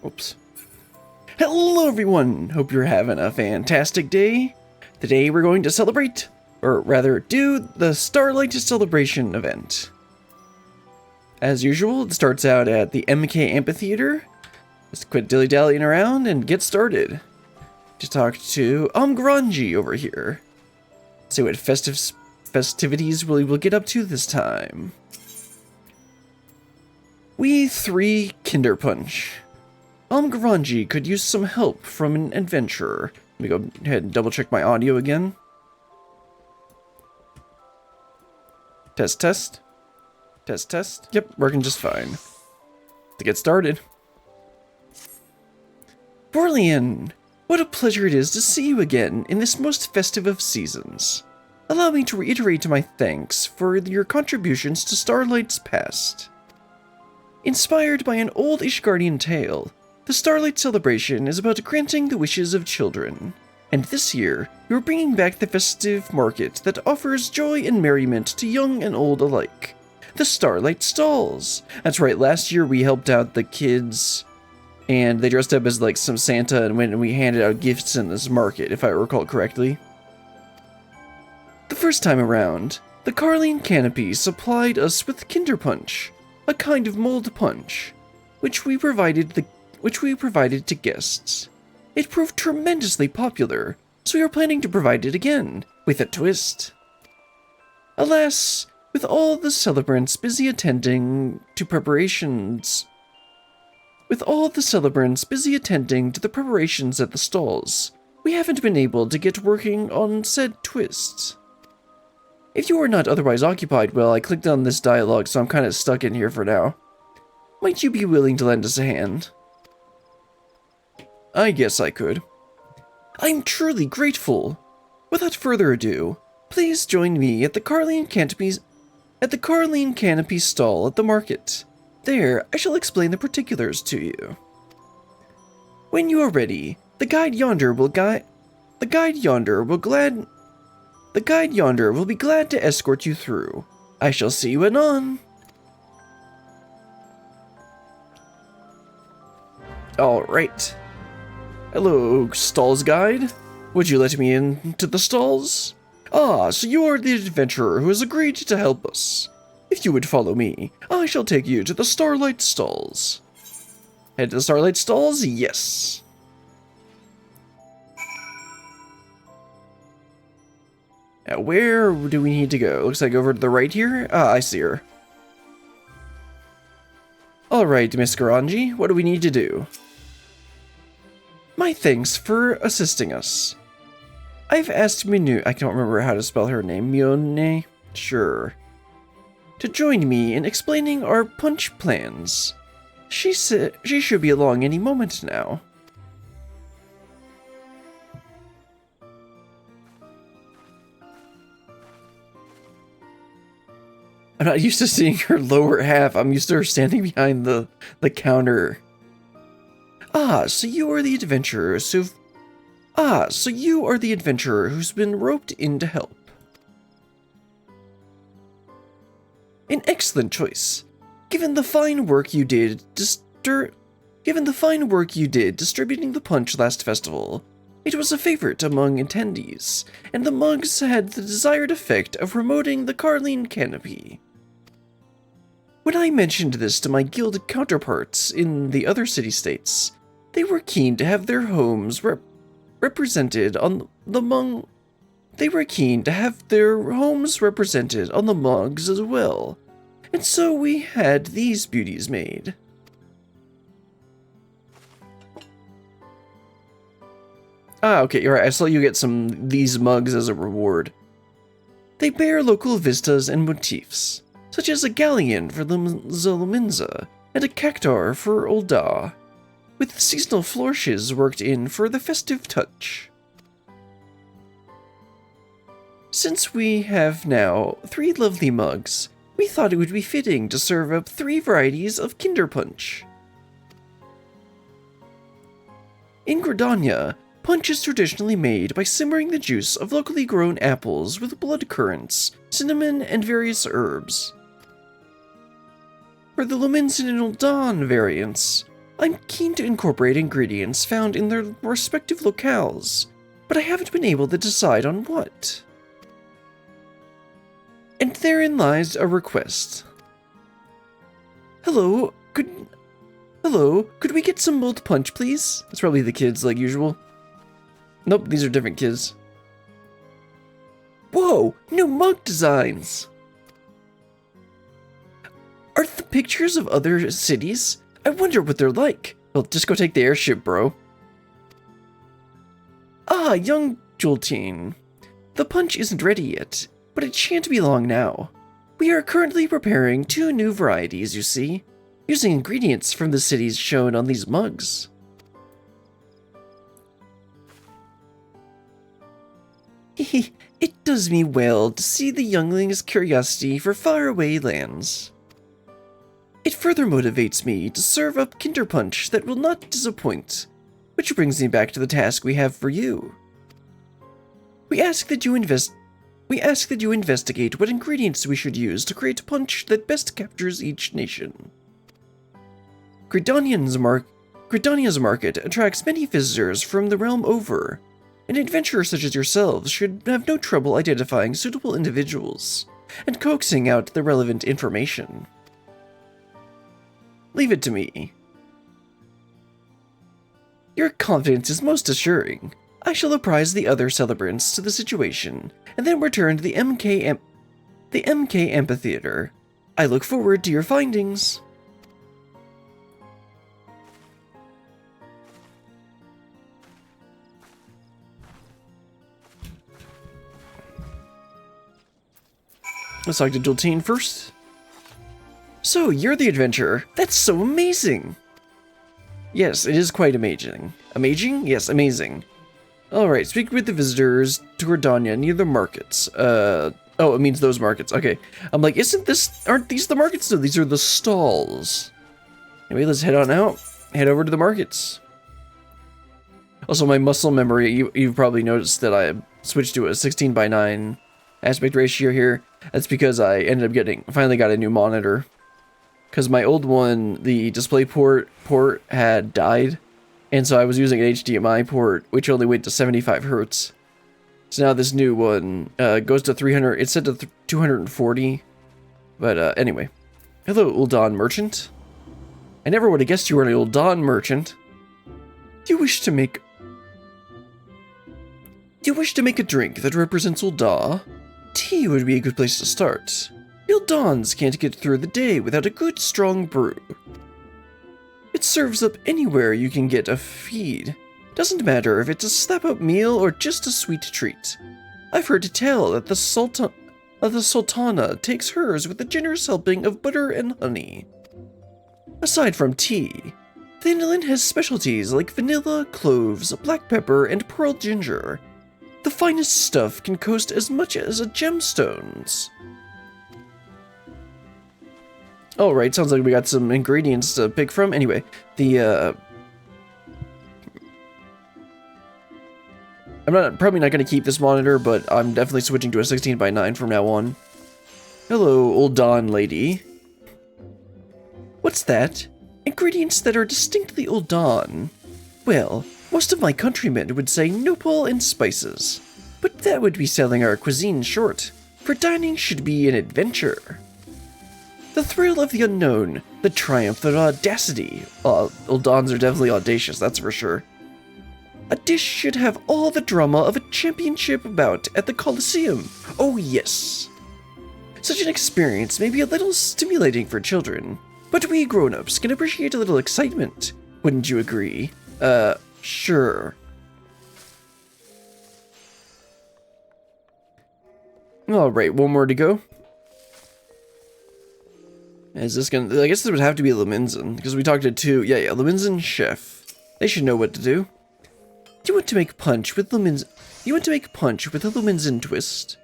Oops. Hello everyone! Hope you're having a fantastic day. Today we're going to celebrate, or rather do the Starlight celebration event. As usual, it starts out at the MK Amphitheater. Let's quit dilly-dallying around and get started. To talk to Granji over here. See what festivities we will get up to this time. We 3 Kinder Punch. Granji could use some help from an adventurer. Let me go ahead and double check my audio again. Test, test. Test, test. Yep, working just fine. To get started. Borlian, what a pleasure it is to see you again in this most festive of seasons. Allow me to reiterate my thanks for your contributions to Starlight's past. Inspired by an old Ishgardian tale, the Starlight celebration is about granting the wishes of children. And this year, you're bringing back the festive market that offers joy and merriment to young and old alike. The Starlight Stalls. That's right, last year we helped out the kids, and they dressed up as like some Santa and went and we handed out gifts in this market, if I recall correctly. The first time around, the Carline Canopy supplied us with Kinder Punch, a kind of mulled punch, which we provided to guests. It proved tremendously popular, so we are planning to provide it again, with a twist. Alas, with all the celebrants busy attending to the preparations at the stalls, we haven't been able to get working on said twists. If you are not otherwise occupied, well, I clicked on this dialogue, so I'm kind of stuck in here for now. Might you be willing to lend us a hand? I guess I could. I'm truly grateful. Without further ado, please join me at the Carline Canopy stall at the market. There, I shall explain the particulars to you. When you are ready, the guide yonder will be glad to escort you through. I shall see you anon. Alright. Hello, stalls guide. Would you let me into the stalls? Ah, so you are the adventurer who has agreed to help us. If you would follow me, I shall take you to the Starlight Stalls. Head to the Starlight Stalls? Yes. Now, where do we need to go? Looks like over to the right here. Ah, I see her. Alright, Miss Garanji, what do we need to do? My thanks for assisting us. I've asked Minu, I can't remember how to spell her name, Mione? Sure. To join me in explaining our punch plans. She said she should be along any moment now. I'm not used to seeing her lower half. I'm used to her standing behind the counter. So you are the adventurer who's been roped in to help. An excellent choice. Given the fine work you did distributing the punch last festival, it was a favorite among attendees, and the mugs had the desired effect of promoting the Carline Canopy. When I mentioned this to my guild counterparts in the other city-states, they were keen to have their homes represented on the mugs as well, and so we had these beauties made. Okay, you're right. I saw you get these mugs as a reward. They bear local vistas and motifs, such as a galleon for Zolominza and a cactar for Ulda, with seasonal flourishes worked in for the festive touch. Since we have now 3 lovely mugs, we thought it would be fitting to serve up 3 varieties of Kinder Punch. In Gridania, punch is traditionally made by simmering the juice of locally grown apples with blood currants, cinnamon, and various herbs. For the Luminsin and Uldan variants, I'm keen to incorporate ingredients found in their respective locales, but I haven't been able to decide on what. And therein lies a request. Hello, could we get some mulled punch, please? That's probably the kids, like usual. Nope, these are different kids. Whoa, new mug designs! Are the pictures of other cities? I wonder what they're like. Well, just go take the airship, bro. Ah, young Joltine. The punch isn't ready yet, but it shan't be long now. We are currently preparing 2 new varieties, you see, using ingredients from the cities shown on these mugs. It does me well to see the youngling's curiosity for faraway lands. It further motivates me to serve up Kinder Punch that will not disappoint, which brings me back to the task we have for you. We ask that you investigate what ingredients we should use to create punch that best captures each nation. Gridania's market attracts many visitors from the realm over, and adventurers such as yourselves should have no trouble identifying suitable individuals and coaxing out the relevant information. Leave it to me. Your confidence is most assuring. I shall apprise the other celebrants to the situation, and then return to the MK Amphitheater. I look forward to your findings. Let's talk to Joltine first. So, you're the adventurer. That's so amazing! Yes, it is quite amazing. Amazing? Yes, amazing. Alright, speak with the visitors to Gridania near the markets. Oh, it means those markets. Okay. I'm like, aren't these the markets? No, these are the stalls. Anyway, let's head on out. Head over to the markets. Also, my muscle memory, you've probably noticed that I switched to a 16:9 aspect ratio here. That's because I ended up finally got a new monitor. Because my old one, the display port had died, and so I was using an HDMI port, which only went to 75 hertz. So now this new one goes to 300, it's set to 240, but anyway. Hello, Uldan Merchant. I never would have guessed you were an Uldan Merchant. Do you wish to make a drink that represents Ulda? Tea would be a good place to start. Uldans can't get through the day without a good strong brew. It serves up anywhere you can get a feed. Doesn't matter if it's a slap-up meal or just a sweet treat. I've heard tell that the Sultana takes hers with a generous helping of butter and honey. Aside from tea, the inland has specialties like vanilla, cloves, black pepper, and pearl ginger. The finest stuff can cost as much as a gemstones. Alright, sounds like we got some ingredients to pick from. Anyway, I'm probably not going to keep this monitor, but I'm definitely switching to a 16:9 from now on. Hello, Uldan lady. What's that? Ingredients that are distinctly Uldan. Well, most of my countrymen would say nopal and spices, but that would be selling our cuisine short, for dining should be an adventure. The thrill of the unknown, the triumph of audacity. Uldans are definitely audacious, that's for sure. A dish should have all the drama of a championship bout at the Colosseum. Oh yes. Such an experience may be a little stimulating for children, but we grown-ups can appreciate a little excitement. Wouldn't you agree? Sure. Alright, one more to go. Is this gonna... I guess this would have to be Leminzen, because we talked to two... Yeah, Leminzen Chef. They should know what to do. You want to make punch with Leminzen... You want to make punch with a Leminzen twist?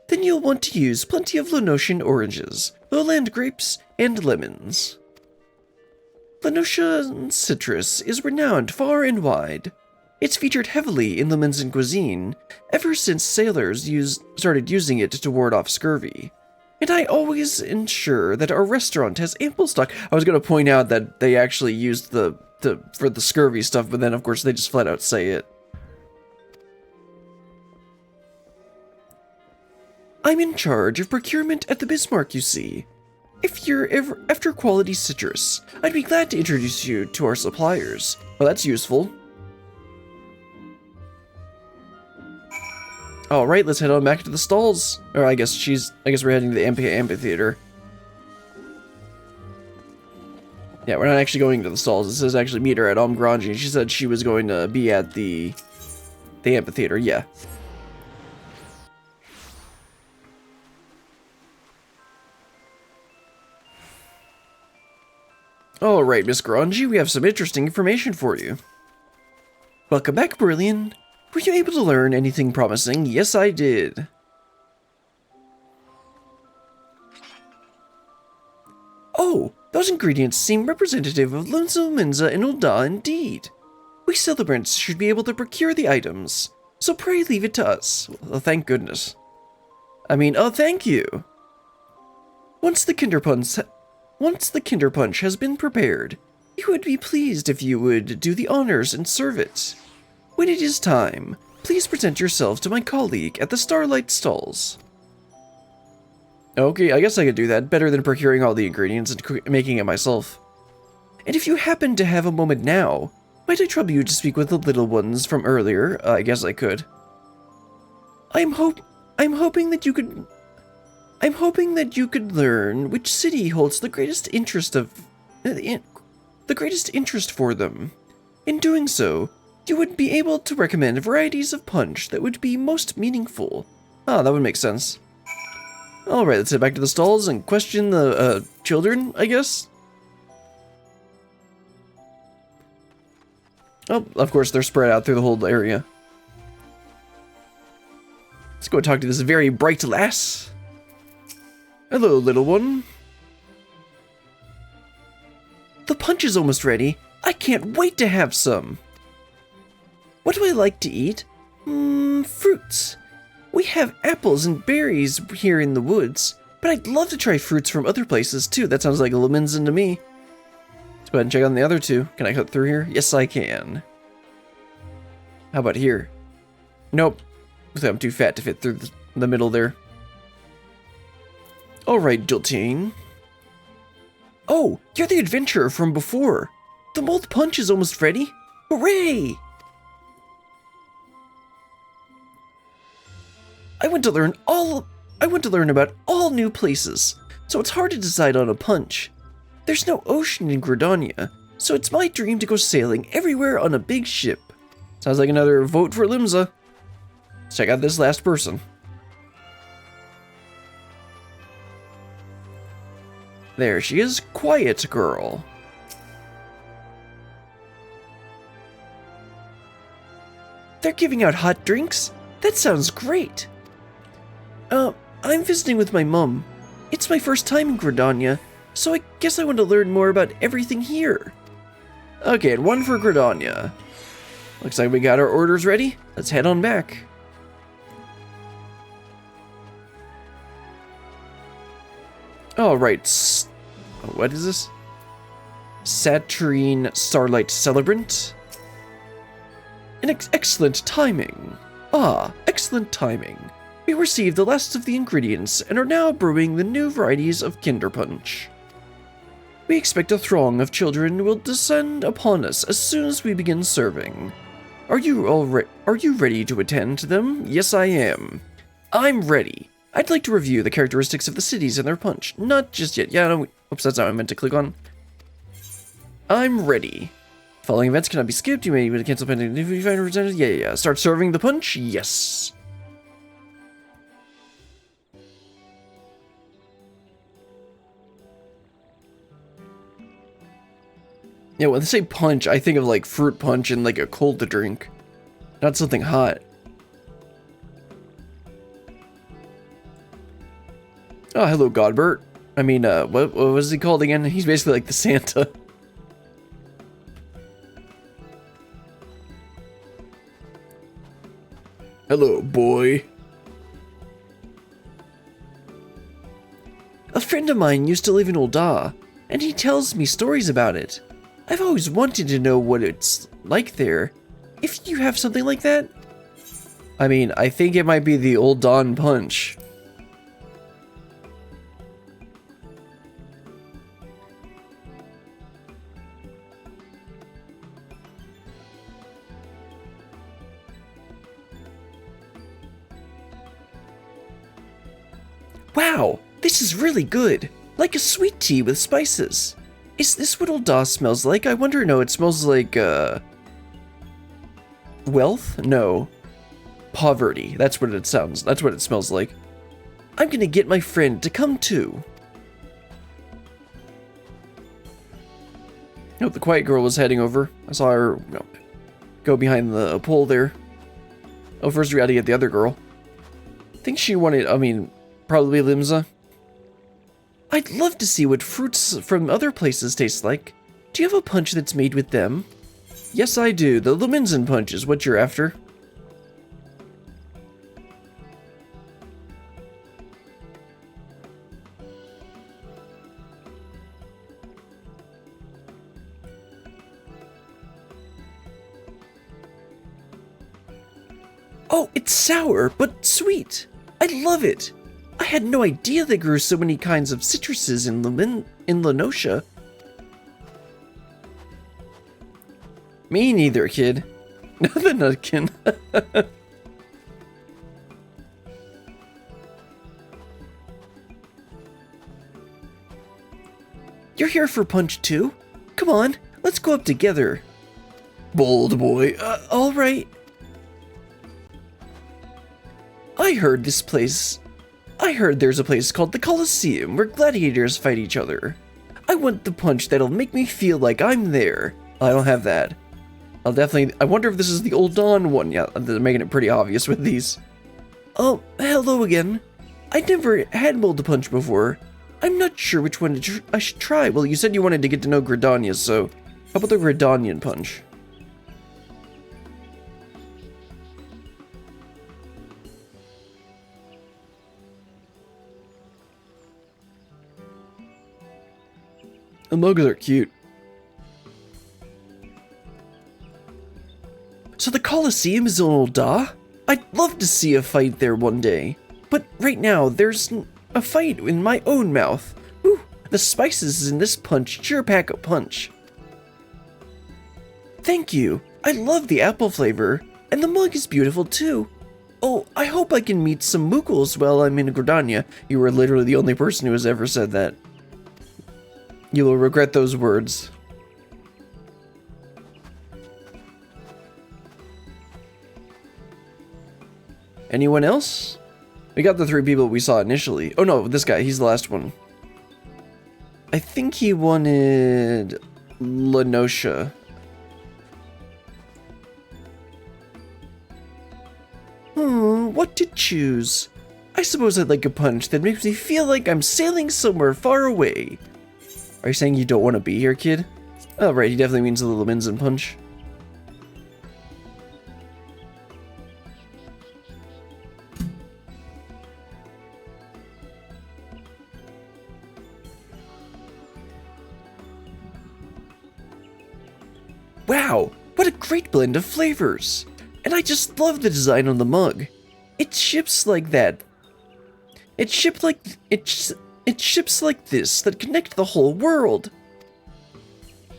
Then you'll want to use plenty of Lenosian oranges, lowland grapes, and lemons. Lenosian citrus is renowned far and wide. It's featured heavily in Leminzen cuisine ever since sailors started using it to ward off scurvy. And I always ensure that our restaurant has ample stock. I was going to point out that they actually used for the scurvy stuff, but then of course they just flat out say it. I'm in charge of procurement at the Bismarck, you see. If you're ever after quality citrus, I'd be glad to introduce you to our suppliers. Well, that's useful. Alright, let's head on back to the stalls. Or I guess we're heading to the amphitheater. Yeah, we're not actually going to the stalls. It says actually meet her at Omgranji, and she said she was going to be at the amphitheater, yeah. Alright, Miss Granji, we have some interesting information for you. Welcome back, Brilliant. Were you able to learn anything promising? Yes, I did. Oh, those ingredients seem representative of Lunza, Minza, and Ulda indeed. We celebrants should be able to procure the items, so pray leave it to us. Well, thank goodness. Oh, thank you. Once the Kinderpunch has been prepared, you would be pleased if you would do the honors and serve it. When it is time, please present yourself to my colleague at the Starlight stalls. Okay, I guess I could do that. Better than procuring all the ingredients and making it myself. And if you happen to have a moment now, might I trouble you to speak with the little ones from earlier? I guess I could. I'm hoping that you could learn which city holds the greatest interest for them. In doing so, you would be able to recommend varieties of punch that would be most meaningful. Ah, that would make sense. Alright, let's head back to the stalls and question the children, I guess? Oh, of course, they're spread out through the whole area. Let's go talk to this very bright lass. Hello, little one. The punch is almost ready. I can't wait to have some. What do I like to eat? Fruits. We have apples and berries here in the woods, but I'd love to try fruits from other places too. That sounds like a Lemonsin to me. Let's go ahead and check on the other two. Can I cut through here? Yes, I can. How about here? Nope. I'm too fat to fit through the middle there. Alright, Joltine. Oh, you're the adventurer from before. The mold punch is almost ready. Hooray! I want to learn about all new places, so it's hard to decide on a punch. There's no ocean in Gridania, so it's my dream to go sailing everywhere on a big ship. Sounds like another vote for Limza. Let's check out this last person. There she is, Quiet Girl. They're giving out hot drinks? That sounds great. I'm visiting with my mom. It's my first time in Gridania, so I guess I want to learn more about everything here. Okay, and one for Gridania. Looks like we got our orders ready. Let's head on back. Alright, what is this? Saturine Starlight Celebrant? Excellent timing. Ah, excellent timing. We received the last of the ingredients and are now brewing the new varieties of Kinderpunch. We expect a throng of children will descend upon us as soon as we begin serving. Are you ready to attend to them? Yes, I am. I'm ready. I'd like to review the characteristics of the cities and their punch. Not just yet. Yeah, no, oops, that's not what I meant to click on. I'm ready. Following events cannot be skipped. You may need to cancel pending if you find a representative. Yeah. Start serving the punch? Yes. Yeah, when they say punch, I think of like fruit punch and like a cold to drink. Not something hot. Oh, hello, Godbert. What was he called again? He's basically like the Santa. Hello, boy. A friend of mine used to live in Ul'dah, and he tells me stories about it. I've always wanted to know what it's like there. If you have something like that? I mean, I think it might be the Old Dawn Punch. Wow, this is really good. Like a sweet tea with spices. Is this what Ul'dah smells like? I wonder. No, it smells like, wealth? No. Poverty. That's what it smells like. I'm gonna get my friend to come too. Oh, the quiet girl was heading over. I saw her go behind the pole there. Oh, first we gotta get the other girl. I think she wanted, probably Limsa. I'd love to see what fruits from other places taste like. Do you have a punch that's made with them? Yes, I do. The Luminzen punch is what you're after. Oh, it's sour, but sweet. I love it. I had no idea they grew so many kinds of citruses in Lenosha. Me neither, kid. The Nutkin. You're here for punch too? Come on, let's go up together. Bold boy. All right. I heard there's a place called the Colosseum where gladiators fight each other. I want the punch that'll make me feel like I'm there. I don't have that. I wonder if this is the Old Dawn one. Yeah, they're making it pretty obvious with these. Oh, hello again. I never had Mold the Punch before. I'm not sure which one I should try. Well, you said you wanted to get to know Gridania, so how about the Gridanian Punch? The mugs are cute. So the Colosseum is in Ul'dah? I'd love to see a fight there one day. But right now, there's a fight in my own mouth. Whew, the spices in this punch sure pack a punch. Thank you. I love the apple flavor. And the mug is beautiful too. Oh, I hope I can meet some Moogles while I'm in Gridania. You were literally the only person who has ever said that. You will regret those words. Anyone else? We got the 3 people we saw initially. Oh no, this guy, he's the last one. I think he wanted Lenosha. What to choose? I suppose I'd like a punch that makes me feel like I'm sailing somewhere far away. Are you saying you don't want to be here, kid? Oh, right, he definitely means the little Minzen punch. Wow, what a great blend of flavors! And I just love the design on the mug. It ships like that. It's ships like this that connect the whole world.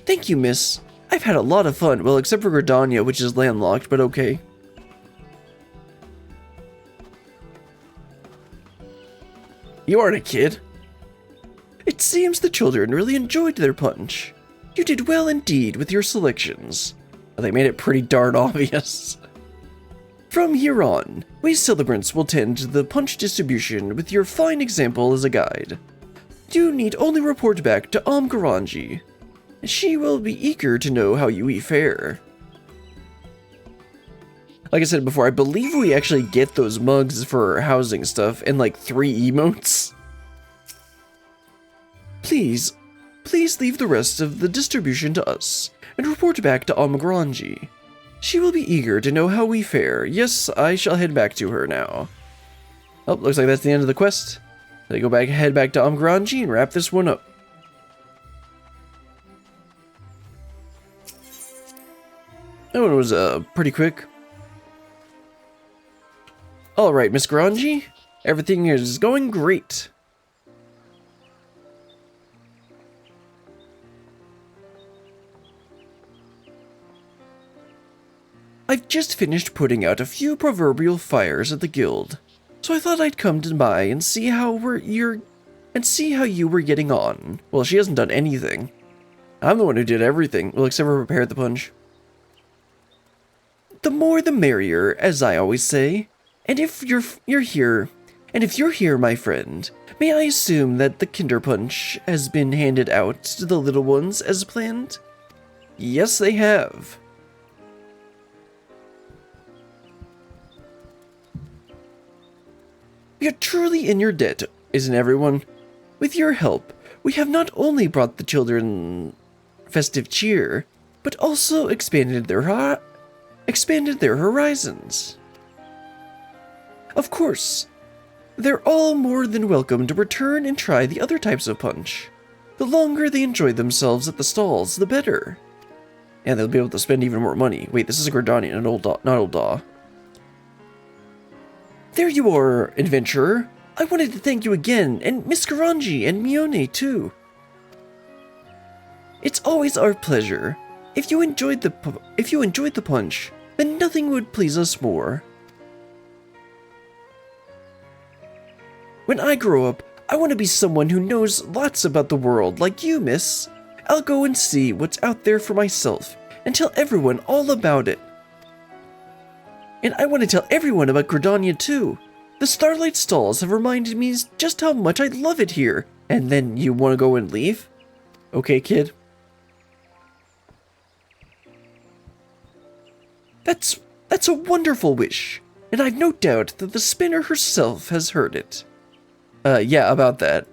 Thank you, miss. I've had a lot of fun. Well, except for Gridania, which is landlocked, but okay. You aren't a kid. It seems the children really enjoyed their punch. You did well indeed with your selections. Well, they made it pretty darn obvious. From here on, we celebrants will tend to the punch distribution with your fine example as a guide. You need only report back to Garanji. She will be eager to know how you fare. Like I said before, I believe we actually get those mugs for housing stuff and like 3 emotes. Please leave the rest of the distribution to us and report back to Garanji. She will be eager to know how we fare. Yes, I shall head back to her now. Oh, looks like that's the end of the quest. They go back, head back to Umgranji and wrap this one up. That one was pretty quick. Alright, Miss Granji. Everything is going great. I've just finished putting out a few proverbial fires at the guild, so I thought I'd come by and see how you were getting on. Well, she hasn't done anything. I'm the one who did everything, well, except for prepared the punch. The more the merrier, as I always say. And if you're here, my friend, may I assume that the Kinder Punch has been handed out to the little ones as planned? Yes, they have. We are truly in your debt, isn't everyone? With your help, we have not only brought the children festive cheer, but also expanded their horizons. Of course, they're all more than welcome to return and try the other types of punch. The longer they enjoy themselves at the stalls, the better. And they'll be able to spend even more money. Wait, this is a Gordanian, not Old Daw. There you are, adventurer. I wanted to thank you again, and Miss Garanji and Mione too. It's always our pleasure. If you enjoyed the punch, then nothing would please us more. When I grow up, I want to be someone who knows lots about the world, like you, miss. I'll go and see what's out there for myself, and tell everyone all about it. And I want to tell everyone about Gridania too. The Starlight stalls have reminded me just how much I love it here. And then you want to go and leave? Okay, kid. That's a wonderful wish, and I've no doubt that the spinner herself has heard it. Yeah, about that.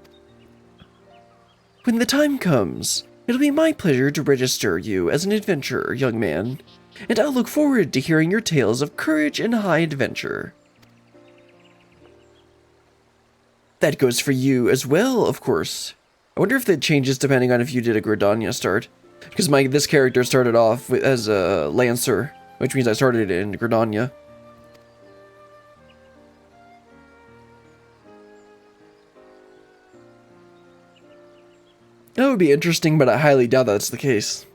When the time comes, it'll be my pleasure to register you as an adventurer, young man, and I'll look forward to hearing your tales of courage and high adventure. That goes for you as well, of course. I wonder if that changes depending on if you did a Gridania start. Because this character started off as a Lancer, which means I started in Gridania. That would be interesting, but I highly doubt that's the case.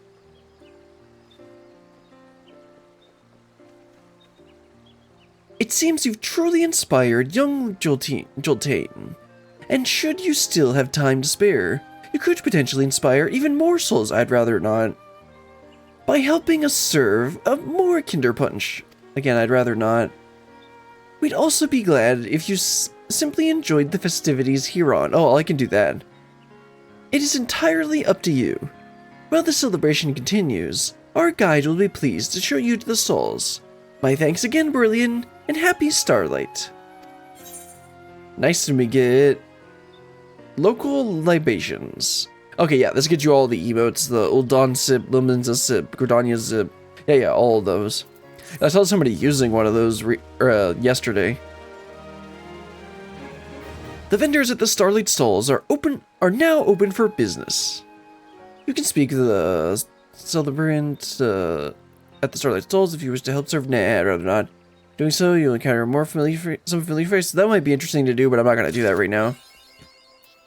It seems you've truly inspired young Joltain, and should you still have time to spare, you could potentially inspire even more souls. I'd rather not. By helping us serve more Kinder Punch. Again, I'd rather not. We'd also be glad if you simply enjoyed the festivities here on. Oh, I can do that. It is entirely up to you. While the celebration continues, our guide will be pleased to show you to the stalls. My thanks again, Brilliant, and happy Starlight. Nice to get local libations. Okay, yeah, this gets you all the emotes, the Uldan Sip, Lumenza Sip, Gridania Zip. Yeah, all of those. I saw somebody using one of those yesterday. The vendors at the Starlight stalls are now open for business. You can speak to the celebrant at the Starlight stalls if you wish to help serve. Nah, I'd rather not. Doing so, you'll encounter some familiar faces. That might be interesting to do, but I'm not gonna do that right now.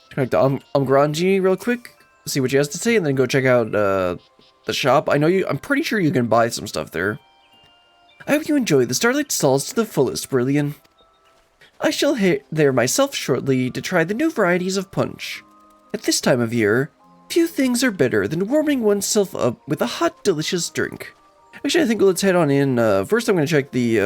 Connect to Umgranji real quick, see what she has to say, and then go check out the shop. I'm pretty sure you can buy some stuff there. I hope you enjoy the Starlight stalls to the fullest, Brilliant. I shall head there myself shortly to try the new varieties of punch. At this time of year, few things are better than warming oneself up with a hot, delicious drink. Actually, I think let's head on in. First, I'm going to check the,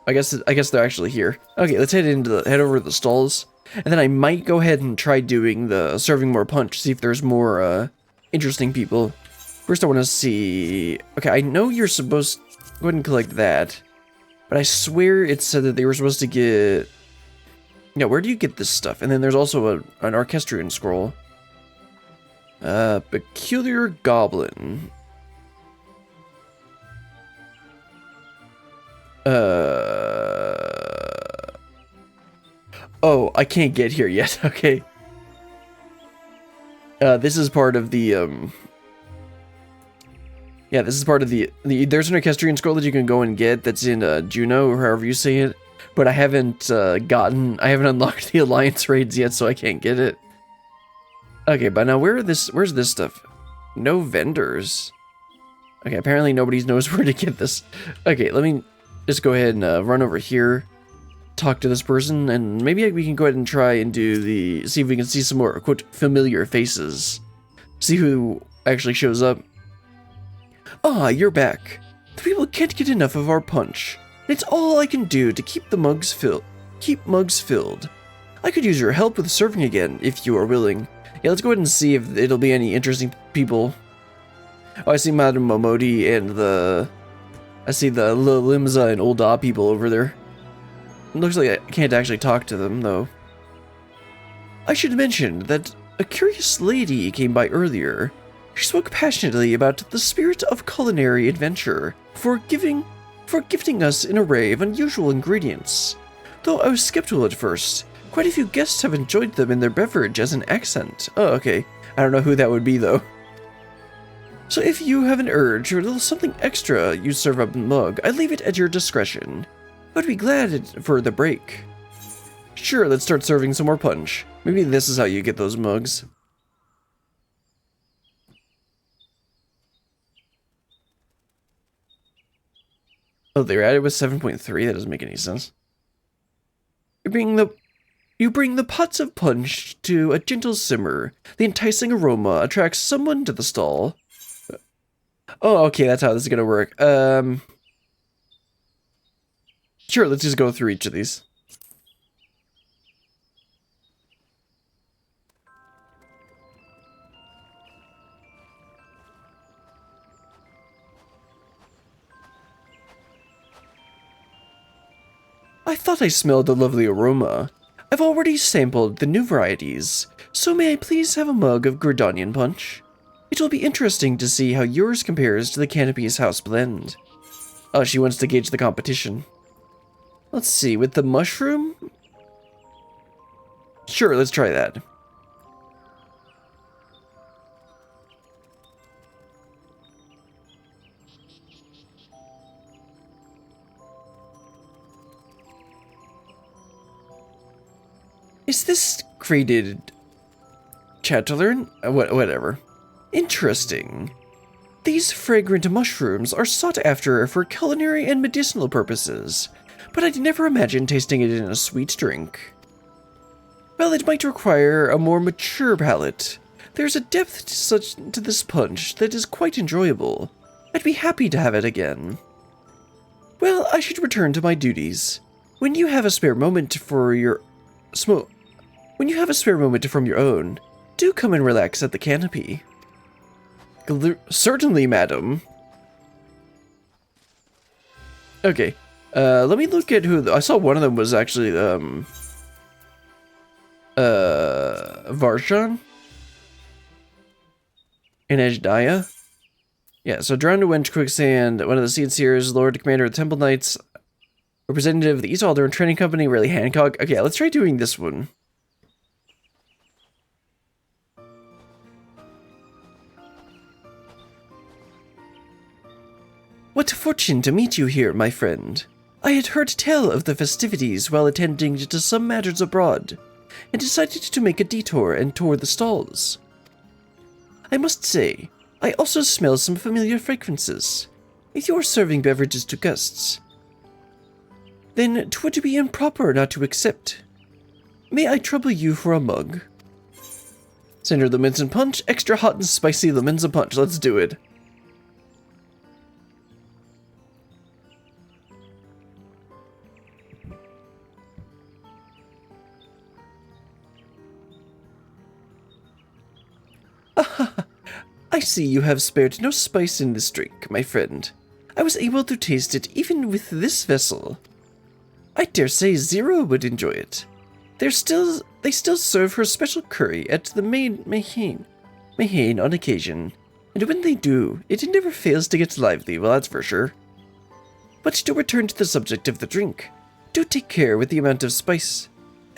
I guess they're actually here. Okay, let's head over to the stalls. And then I might go ahead and try doing the serving more punch, see if there's more, interesting people. First, I want to see... Okay, I know you're supposed to go ahead and collect that. But I swear it said that they were supposed to get... Yeah, where do you get this stuff? And then there's also an Orchestrion scroll. Peculiar Goblin. Oh, I can't get here yet. Okay. This is part of the, yeah, this is part of the there's an Orchestrion scroll that you can go and get that's in, Juno, or however you say it. But I haven't, I haven't unlocked the Alliance raids yet, so I can't get it. Okay, but now where's this stuff? No vendors. Okay, apparently nobody knows where to get this. Okay, let me just go ahead and run over here, talk to this person, and maybe we can go ahead and try and see if we can see some more, quote, familiar faces. See who actually shows up. Ah, you're back. The people can't get enough of our punch. It's all I can do to keep mugs filled. I could use your help with serving again, if you are willing. Yeah, let's go ahead and see if it'll be any interesting people. Oh, I see Madame Momodi and I see the Limza and Old Ah people over there. It looks like I can't actually talk to them, though. I should mention that a curious lady came by earlier. She spoke passionately about the spirit of culinary adventure, for gifting us an array of unusual ingredients. Though I was skeptical at first, quite a few guests have enjoyed them in their beverage as an accent. Oh, okay. I don't know who that would be, though. So if you have an urge or a little something extra you serve up in the mug, I leave it at your discretion. I'd be glad for the break. Sure, let's start serving some more punch. Maybe this is how you get those mugs. Oh, they're at it with 7.3? That doesn't make any sense. You bring the pots of punch to a gentle simmer. The enticing aroma attracts someone to the stall. Oh, okay, that's how this is gonna work. Sure, let's just go through each of these. I thought I smelled a lovely aroma. I've already sampled the new varieties, so may I please have a mug of Gordonian punch? It will be interesting to see how yours compares to the Canopy's house blend. Oh, she wants to gauge the competition. Let's see, with the mushroom? Sure, let's try that. Is this graded chatelaine? Whatever. Interesting. These fragrant mushrooms are sought after for culinary and medicinal purposes, but I'd never imagine tasting it in a sweet drink. Well, it might require a more mature palate. There's a depth to this punch that is quite enjoyable. I'd be happy to have it again. Well, I should return to my duties. When you have a spare moment from your own, do come and relax at the Canopy. Certainly, madam. Okay, let me look at who... I saw one of them was actually, Varshan? And Ejdaya? Yeah, so Drowned to Wench Quicksand, one of the Seed Seers, Lord Commander of the Temple Knights, representative of the East Alderaan Training Company, Riley Hancock. Okay, let's try doing this one. What a fortune to meet you here, my friend. I had heard tell of the festivities while attending to some matters abroad, and decided to make a detour and tour the stalls. I must say, I also smell some familiar fragrances. If you are serving beverages to guests, then 'twould be improper not to accept. May I trouble you for a mug? Send her lemons and punch, extra hot and spicy lemons and punch. Let's do it. I see you have spared no spice in this drink, my friend. I was able to taste it even with this vessel. I dare say Zero would enjoy it. They still serve her special curry at the Mahane on occasion, and when they do, it never fails to get lively, well that's for sure. But to return to the subject of the drink, do take care with the amount of spice.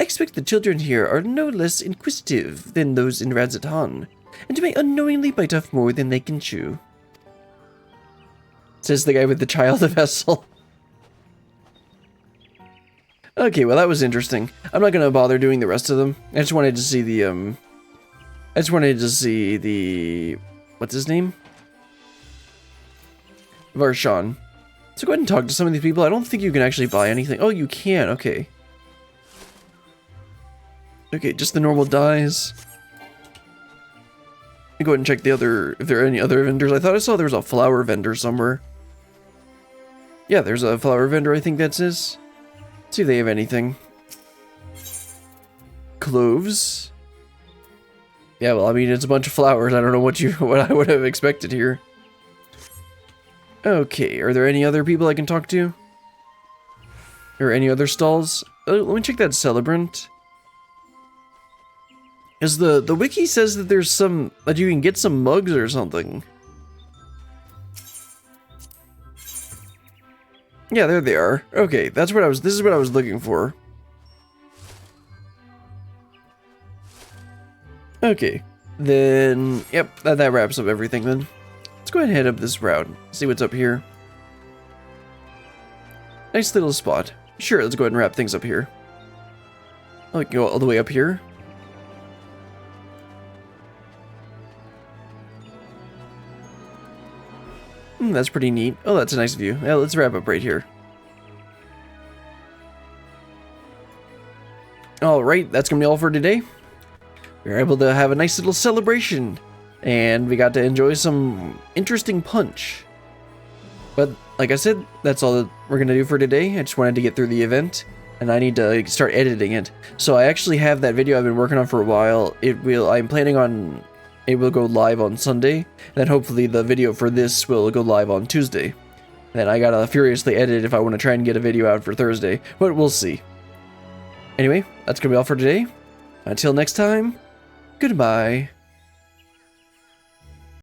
I expect the children here are no less inquisitive than those in Radzatan, and may unknowingly bite off more than they can chew. Says the guy with the child vessel. Okay, well that was interesting. I'm not gonna bother doing the rest of them. I just wanted to see the, what's his name? Varshan. So go ahead and talk to some of these people. I don't think you can actually buy anything. Oh, you can, okay. Okay, just the normal dyes. Go ahead and check the other, if there are any other vendors. I thought I saw there was a flower vendor somewhere. Yeah, there's a flower vendor, I think that's his. See if they have anything. Cloves. Yeah, well, I mean, it's a bunch of flowers. I don't know what I would have expected here. Okay, are there any other people I can talk to? Or any other stalls? Let me check that celebrant. Is the wiki says that there's some, that you can get some mugs or something. Yeah, there they are. Okay, this is what I was looking for. Okay, then, yep, that wraps up everything then. Let's go ahead and head up this route, see what's up here. Nice little spot. Sure, let's go ahead and wrap things up here. I'll go all the way up here. That's pretty neat. Oh, that's a nice view. Yeah, let's wrap up right here. Alright, that's gonna be all for today. We were able to have a nice little celebration, and we got to enjoy some interesting punch. But, like I said, that's all that we're gonna do for today. I just wanted to get through the event, and I need to start editing it. So I actually have that video I've been working on for a while. I'm planning on... It will go live on Sunday, and then hopefully the video for this will go live on Tuesday. And then I gotta furiously edit if I want to try and get a video out for Thursday, but we'll see. Anyway, that's gonna be all for today. Until next time, goodbye.